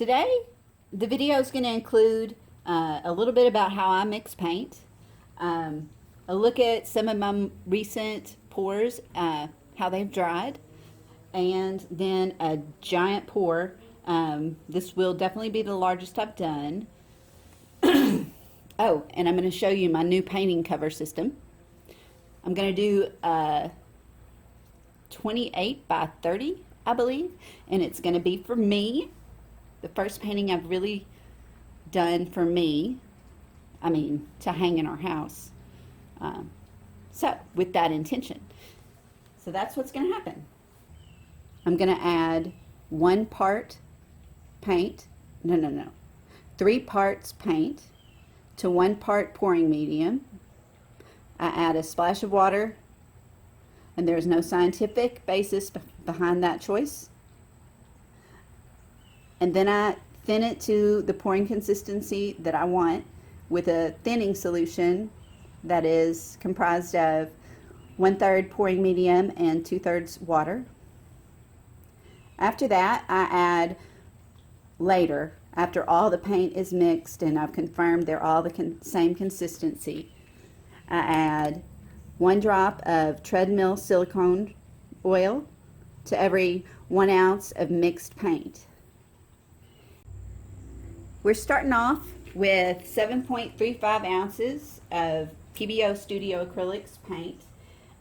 Today, the video is going to include a little bit about how I mix paint, a look at some of my recent pours, how they've dried, and then a giant pour. This will definitely be the largest I've done. Oh, and I'm going to show you my new painting cover system. I'm going to do 28 by 30, I believe, and it's going to be for me. The first painting I've really done for me, I mean, to hang in our house. So, with that intention. So that's what's going to happen. I'm going to add 1 part paint, 3 parts paint to 1 part pouring medium. I add a splash of water, and there's no scientific basis behind that choice. And then I thin it to the pouring consistency that I want with a thinning solution that is comprised of 1/3 pouring medium and 2/3 water. After that, I add later, after all the paint is mixed and I've confirmed they're all the same consistency, I add 1 drop of treadmill silicone oil to every 1 ounce of mixed paint. We're starting off with 7.35 ounces of PBO Studio Acrylics paint.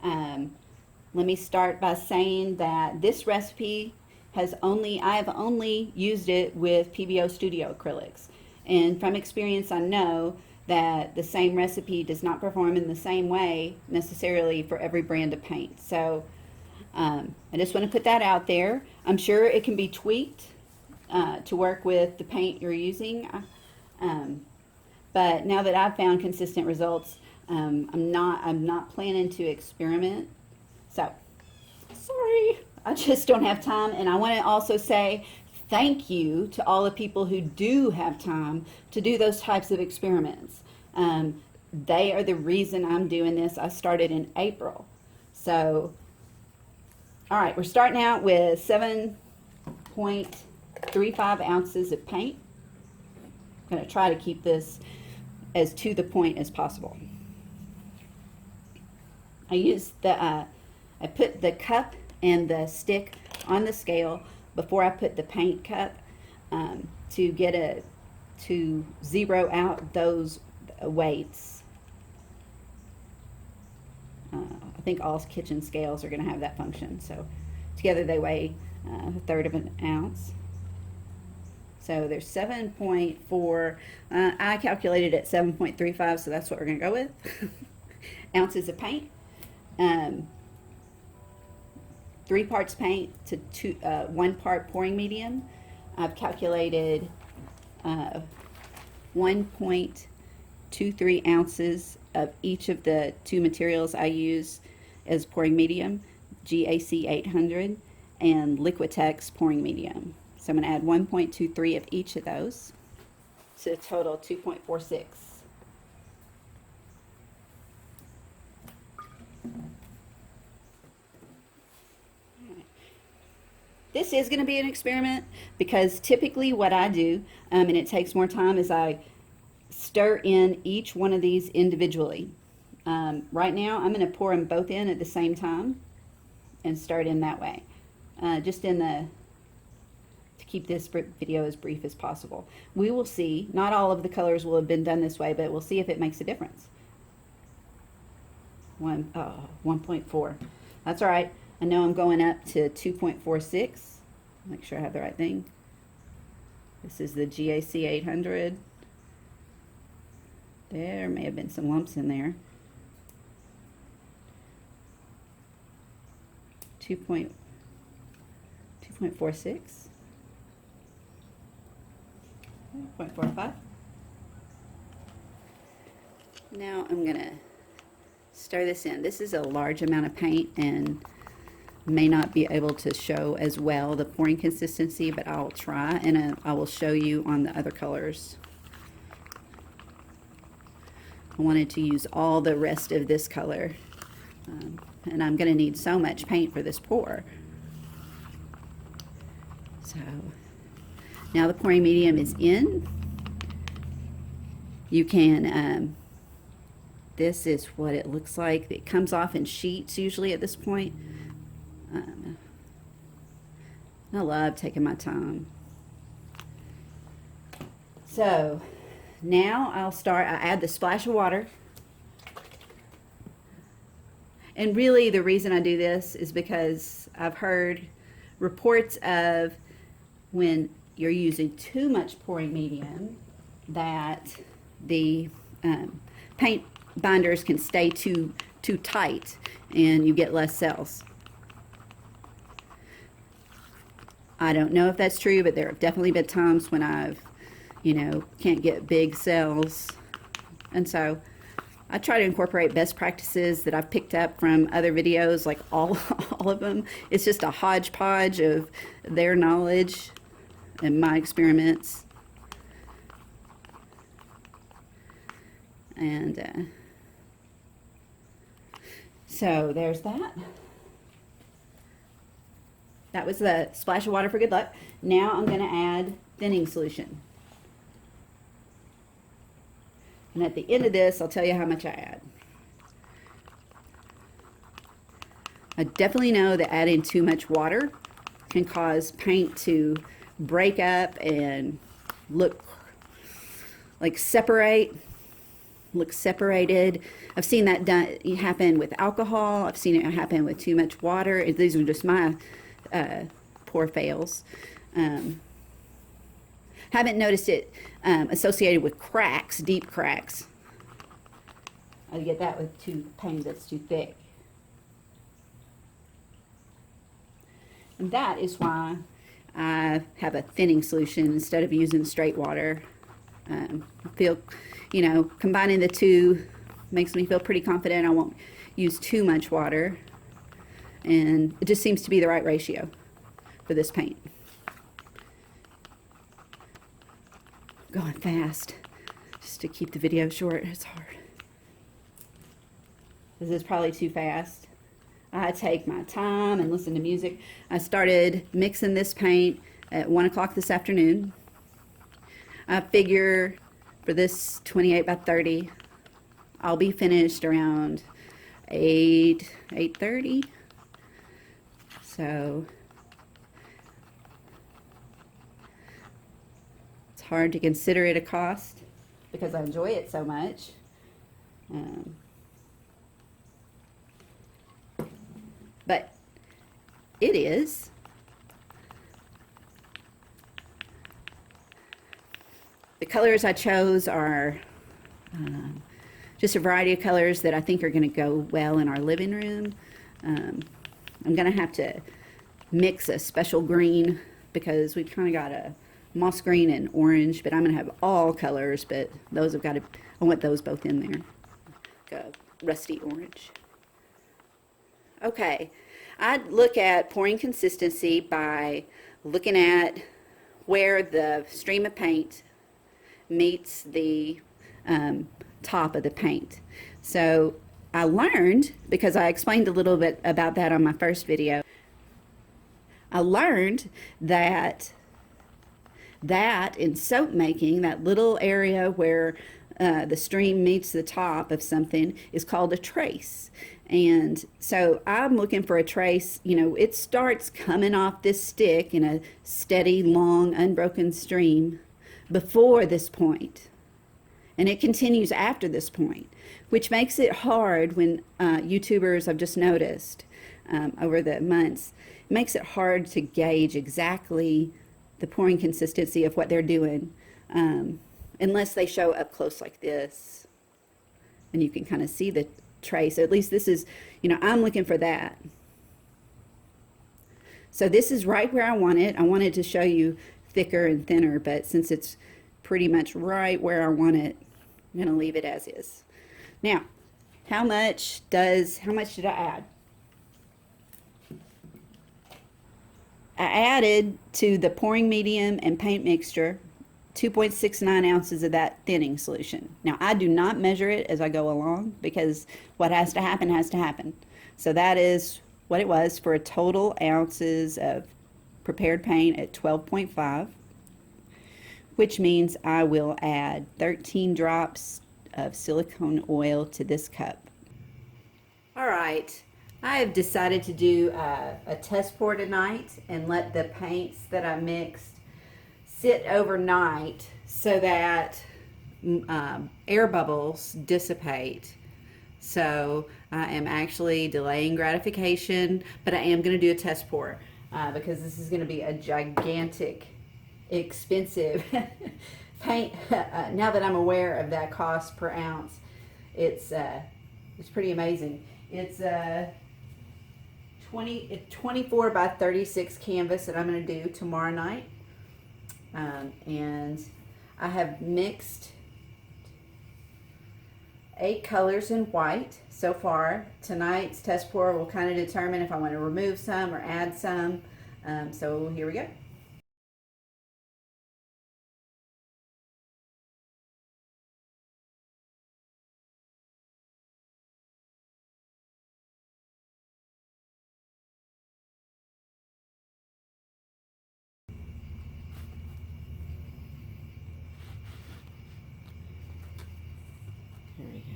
Let me start by saying that this recipe I have only used it with PBO Studio Acrylics. And from experience, I know that the same recipe does not perform in the same way necessarily for every brand of paint. So I just want to put that out there. I'm sure it can be tweaked to work with the paint you're using. But now that I've found consistent results, I'm not planning to experiment. So, sorry, I just don't have time. And I want to also say thank you to all the people who do have time to do those types of experiments. They are the reason I'm doing this. I started in April. So, all right, we're starting out with 7.35 ounces of paint. I'm going to try to keep this as to the point as possible. I use I put the cup and the stick on the scale before I put the paint cup to zero out those weights. I think all kitchen scales are going to have that function. So together they weigh 1/3 of an ounce. So there's 7.4, I calculated at 7.35, so that's what we're going to go with. Ounces of paint. 3 parts paint to 1 part pouring medium. I've calculated 1.23 ounces of each of the 2 materials I use as pouring medium, GAC 800 and Liquitex pouring medium. So I'm going to add 1.23 of each of those to a total 2.46. This is going to be an experiment because typically what I do, and it takes more time, is I stir in each one of these individually. Right now I'm going to pour them both in at the same time and stir it in that way. Just to keep this video as brief as possible. We will see. Not all of the colors will have been done this way, but we'll see if it makes a difference. 1.4. That's all right. I know I'm going up to 2.46. Make sure I have the right thing. This is the GAC 800. There may have been some lumps in there. 2.46. .46. 0.45. Now I'm going to stir this in. This is a large amount of paint and may not be able to show as well the pouring consistency, but I'll try, and I will show you on the other colors. I wanted to use all the rest of this color, and I'm going to need so much paint for this pour. So Now the pouring medium is in. You can, this is what it looks like. It comes off in sheets usually at this point. I love taking my time. So now I add the splash of water. And really the reason I do this is because I've heard reports of when you're using too much pouring medium that the paint binders can stay too tight and you get less cells. I don't know if that's true, but there have definitely been times when I've, can't get big cells. And so I try to incorporate best practices that I've picked up from other videos, like all of them. It's just a hodgepodge of their knowledge and my experiments. And so there's that. That was the splash of water for good luck. Now I'm going to add thinning solution. And at the end of this, I'll tell you how much I add. I definitely know that adding too much water can cause paint to break up and look separated. I've seen that happen with alcohol. I've seen it happen with too much water. These are just my pour fails. Haven't noticed it associated with cracks, deep cracks. I get that with paint that's too thick. And that is why I have a thinning solution instead of using straight water. I feel, combining the two makes me feel pretty confident I won't use too much water. And it just seems to be the right ratio for this paint. Going fast just to keep the video short. It's hard. This is probably too fast. I take my time and listen to music. I started mixing this paint at 1 o'clock this afternoon. I figure for this 28 by 30, I'll be finished around 8:30. So it's hard to consider it a cost because I enjoy it so much. But it is. The colors I chose are just a variety of colors that I think are going to go well in our living room. I'm going to have to mix a special green because we've kind of got a moss green and orange, but I'm going to have all colors, but those have got to, I want those both in there. Like a rusty orange. Okay, I'd look at pouring consistency by looking at where the stream of paint meets the top of the paint. So I learned, because I explained a little bit about that on my first video, I learned that in soap making, that little area where the stream meets the top of something is called a trace. And so I'm looking for a trace, it starts coming off this stick in a steady, long, unbroken stream before this point. And it continues after this point, which makes it hard when YouTubers, I've just noticed over the months, it makes it hard to gauge exactly the pouring consistency of what they're doing unless they show up close like this. And you can kind of see the trace. At least this is, I'm looking for that. So this is right where I want it. I wanted to show you thicker and thinner, but since it's pretty much right where I want it, I'm going to leave it as is. Now, how much did I add? I added to the pouring medium and paint mixture 2.69 ounces of that thinning solution. Now, I do not measure it as I go along because what has to happen has to happen. So that is what it was for a total ounces of prepared paint at 12.5. which means I will add 13 drops of silicone oil to this cup. All right, I have decided to do a test pour tonight and let the paints that I mixed sit overnight so that air bubbles dissipate. So I am actually delaying gratification, but I am going to do a test pour because this is going to be a gigantic, expensive paint. Now that I'm aware of that cost per ounce, it's pretty amazing. It's 24 by 36 canvas that I'm going to do tomorrow night. And I have mixed 8 colors in white so far. Tonight's test pour will kind of determine if I want to remove some or add some. So here we go. Here we go.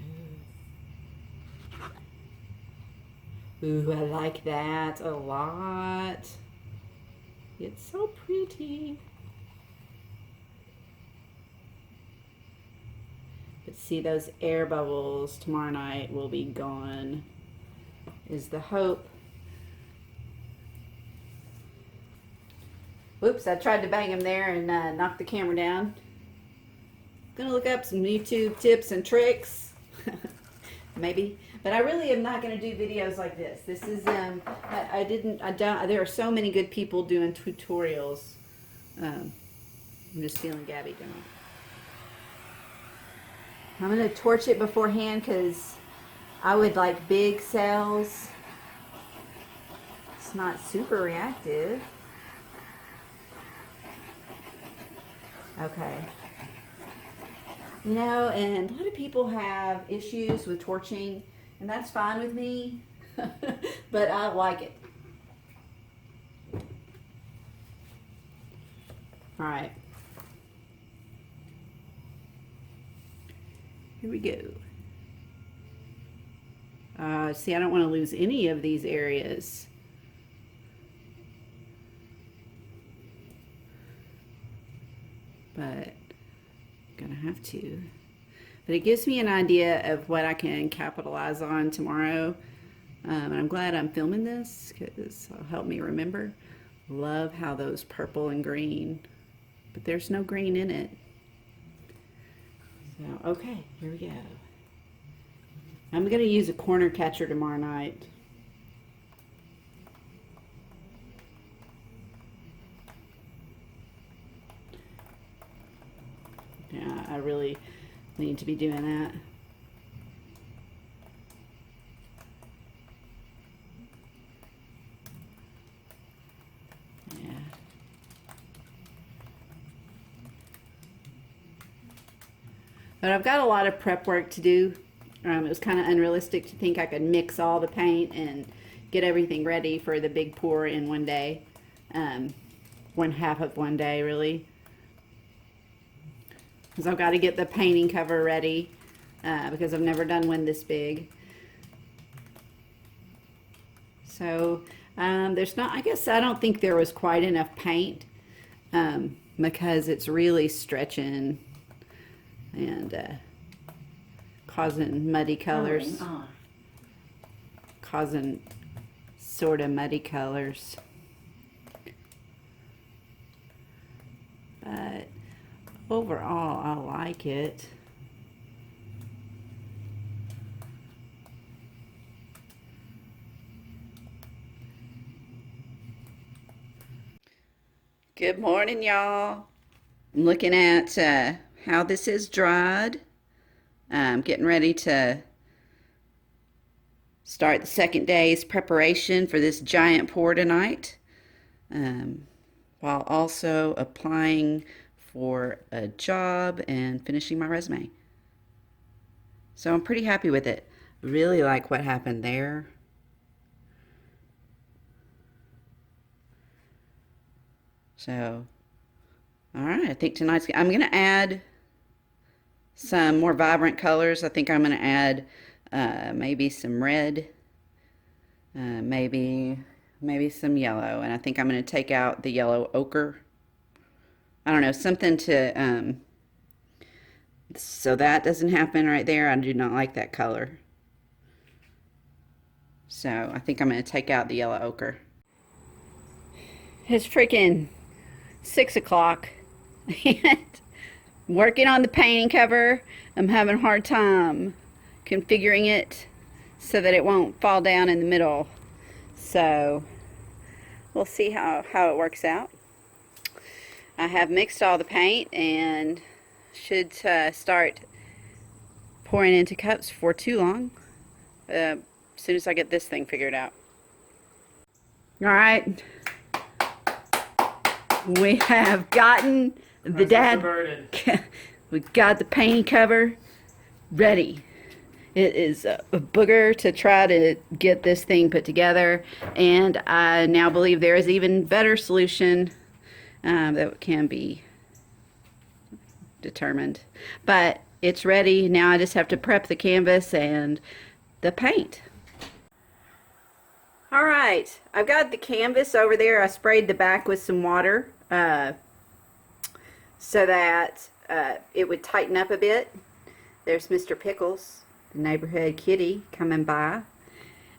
Ooh, I like that a lot. It's so pretty. But see, those air bubbles tomorrow night will be gone, is the hope. Whoops, I tried to bang him there and knock the camera down. Gonna look up some YouTube tips and tricks. Maybe, but I really am not going to do videos like this. This is there are so many good people doing tutorials. I'm just feeling Gabby going. I'm going to torch it beforehand because I would like big cells. It's not super reactive. Okay. You know, and a lot of people have issues with torching, and that's fine with me, but I like it. All right. Here we go. See, I don't want to lose any of these areas. But gonna have to, but it gives me an idea of what I can capitalize on tomorrow, and I'm glad I'm filming this because it'll help me remember. Love how those purple and green, but there's no green in it. So okay, here we go. I'm gonna use a corner catcher tomorrow night. Yeah, I really need to be doing that. Yeah. But I've got a lot of prep work to do. It was kind of unrealistic to think I could mix all the paint and get everything ready for the big pour in one day. One half of one day, really. Because I've got to get the painting cover ready because I've never done one this big. So there's not, I guess I don't think there was quite enough paint because it's really stretching and causing muddy colors. Causing sort of muddy colors. But overall, I like it. Good morning, y'all. I'm looking at how this is dried. I'm getting ready to start the second day's preparation for this giant pour tonight, while also applying for a job and finishing my resume. So I'm pretty happy with it. Really like what happened there. So All right, I think I'm going to add some more vibrant colors. I think I'm going to add maybe some red, maybe some yellow, and I think I'm going to take out the yellow ochre. I don't know, something to so that doesn't happen right there. I do not like that color. So I think I'm going to take out the yellow ochre. It's freaking 6 o'clock and working on the painting cover. I'm having a hard time configuring it so that it won't fall down in the middle. So we'll see how it works out. I have mixed all the paint and should start pouring into cups for too long. As soon as I get this thing figured out. Alright. We have gotten the we got the painting cover ready. It is a booger to try to get this thing put together, and I now believe there is even better solution that can be determined. But it's ready. Now I just have to prep the canvas and the paint. Alright, I've got the canvas over there. I sprayed the back with some water so that it would tighten up a bit. There's Mr. Pickles, the neighborhood kitty, coming by.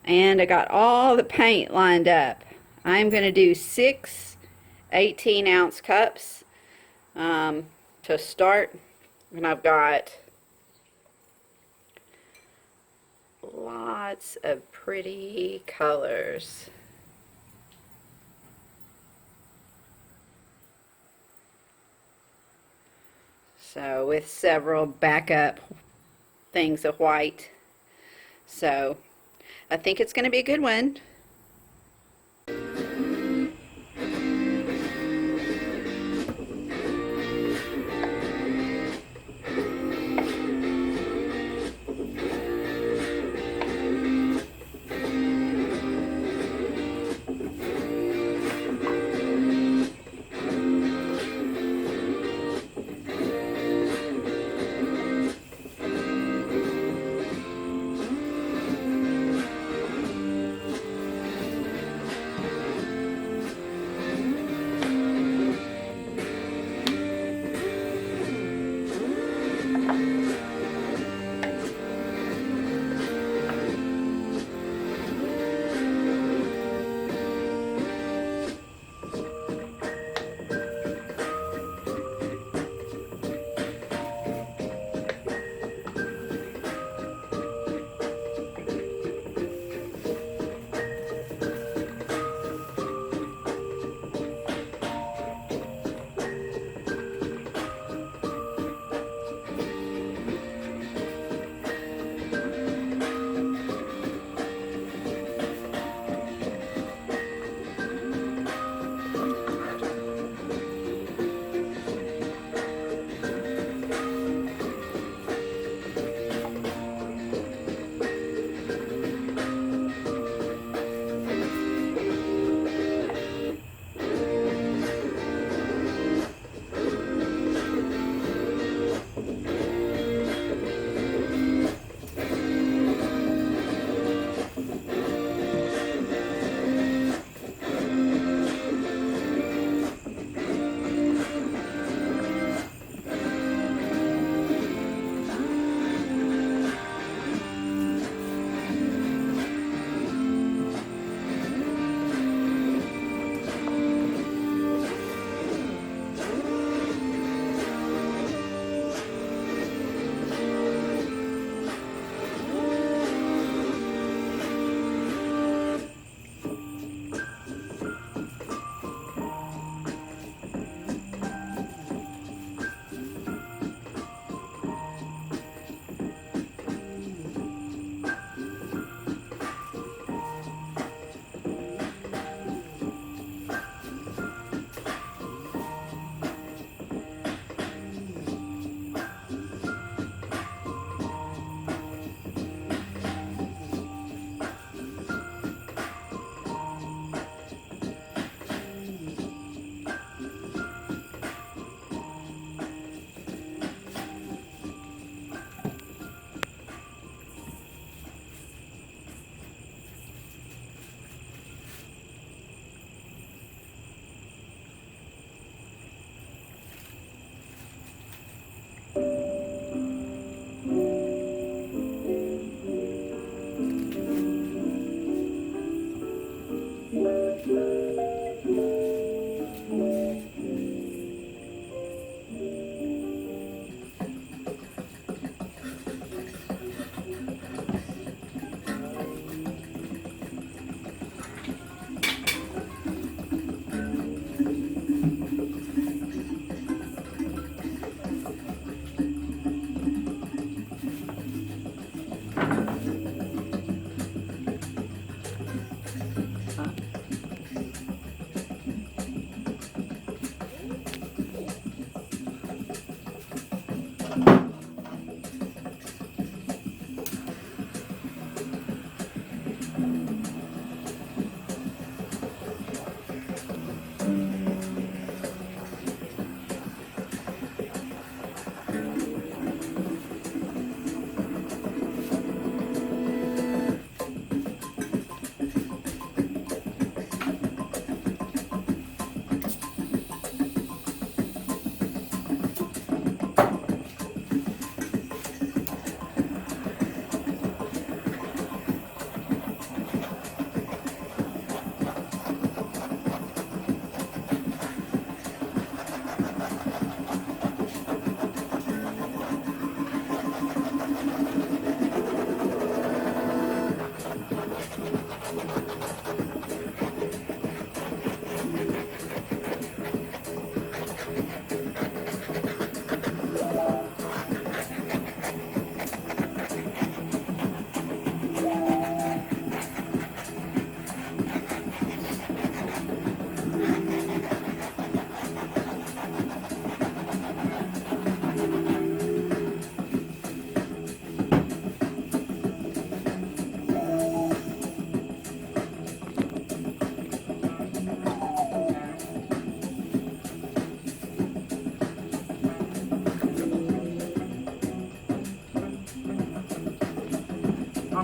And I got all the paint lined up. I'm going to do 6 18-ounce cups to start. And I've got lots of pretty colors. So with several backup things of white. So I think it's going to be a good one.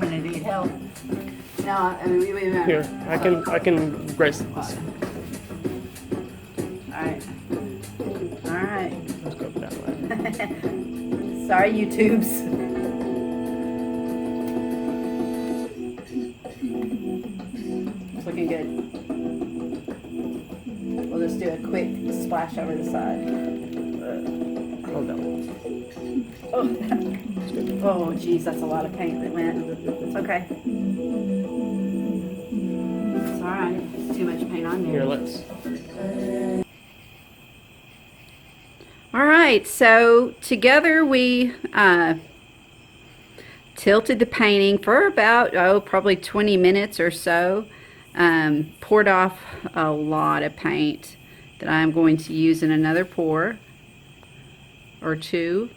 want me to need help? No, I mean, we Here, I can brace this. Alright. Alright. Let's go that way. Sorry, YouTubes. It's looking good. We'll just do a quick splash over the side. Hold on. Oh, geez, that's a lot of paint that went. It's okay. It's alright. It's too much paint on there. Here, let's. Alright, so together we tilted the painting for about, probably 20 minutes or so. Poured off a lot of paint that I'm going to use in another pour or two.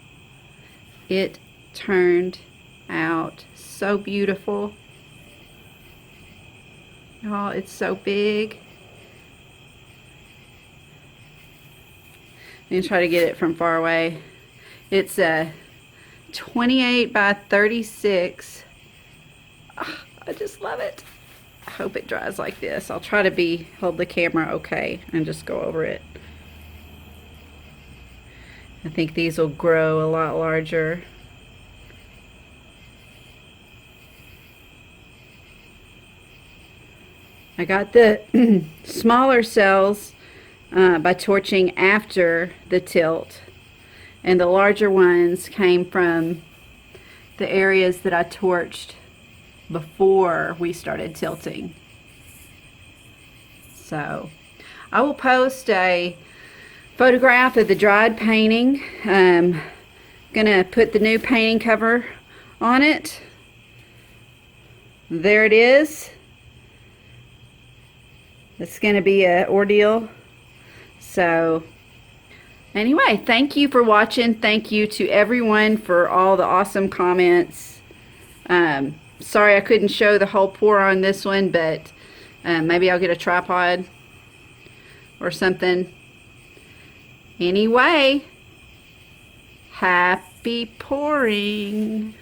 It turned out so beautiful. Oh, it's so big. I'm gonna try to get it from far away. It's a 28 by 36. Oh, I just love it. I hope it dries like this. I'll try to hold the camera okay and just go over it. I think these will grow a lot larger. I got the smaller cells by torching after the tilt, and the larger ones came from the areas that I torched before we started tilting. So I will post a photograph of the dried painting. Gonna put the new painting cover on it. There it is. It's gonna be an ordeal. So anyway, thank you for watching. Thank you to everyone for all the awesome comments. Sorry I couldn't show the whole pour on this one, but maybe I'll get a tripod or something. Anyway, happy pouring.